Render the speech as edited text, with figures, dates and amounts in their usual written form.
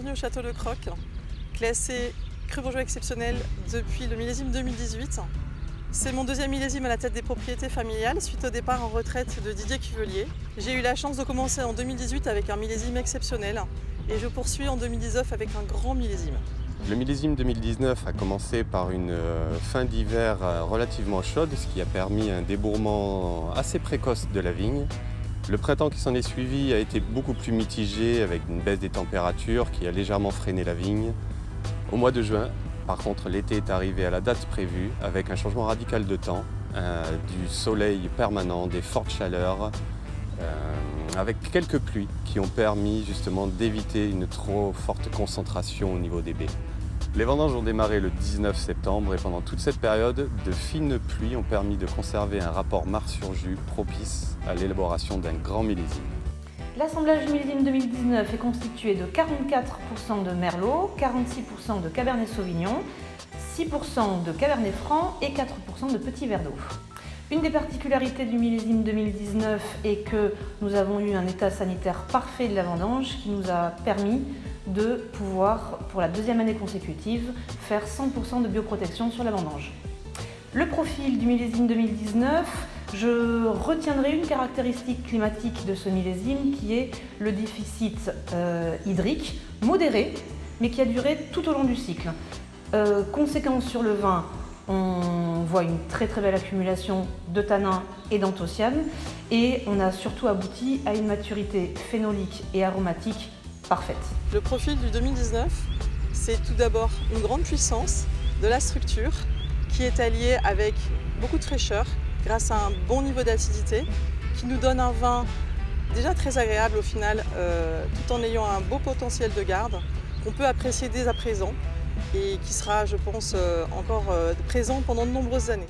bienvenue au Château Le Croc, classé Cru Bourgeois exceptionnel depuis le millésime 2018. C'est mon deuxième millésime à la tête des propriétés familiales suite au départ en retraite de Didier Cuvelier. J'ai eu la chance de commencer en 2018 avec un millésime exceptionnel et je poursuis en 2019 avec un grand millésime. Le millésime 2019 a commencé par une fin d'hiver relativement chaude, ce qui a permis un débourrement assez précoce de la vigne. Le printemps qui s'en est suivi a été beaucoup plus mitigé avec une baisse des températures qui a légèrement freiné la vigne. Au mois de juin, par contre, l'été est arrivé à la date prévue avec un changement radical de temps, du soleil permanent, des fortes chaleurs, avec quelques pluies qui ont permis justement d'éviter une trop forte concentration au niveau des baies. Les vendanges ont démarré le 19 septembre et pendant toute cette période, de fines pluies ont permis de conserver un rapport marc-sur-jus propice à l'élaboration d'un grand millésime. L'assemblage du millésime 2019 est constitué de 44% de Merlot, 46% de Cabernet Sauvignon, 6% de Cabernet Franc et 4% de Petit Verdot. Une des particularités du millésime 2019 est que nous avons eu un état sanitaire parfait de la vendange qui nous a permis de pouvoir, pour la deuxième année consécutive, faire 100% de bioprotection sur la vendange. Le profil du millésime 2019, je retiendrai une caractéristique climatique de ce millésime qui est le déficit hydrique modéré, mais qui a duré tout au long du cycle. Conséquence sur le vin, on voit une très belle accumulation de tanins et d'anthocyanes et on a surtout abouti à une maturité phénolique et aromatique parfaite. Le profil du 2019, c'est tout d'abord une grande puissance de la structure qui est alliée avec beaucoup de fraîcheur grâce à un bon niveau d'acidité qui nous donne un vin déjà très agréable au final tout en ayant un beau potentiel de garde qu'on peut apprécier dès à présent et qui sera, je pense, encore présent pendant de nombreuses années.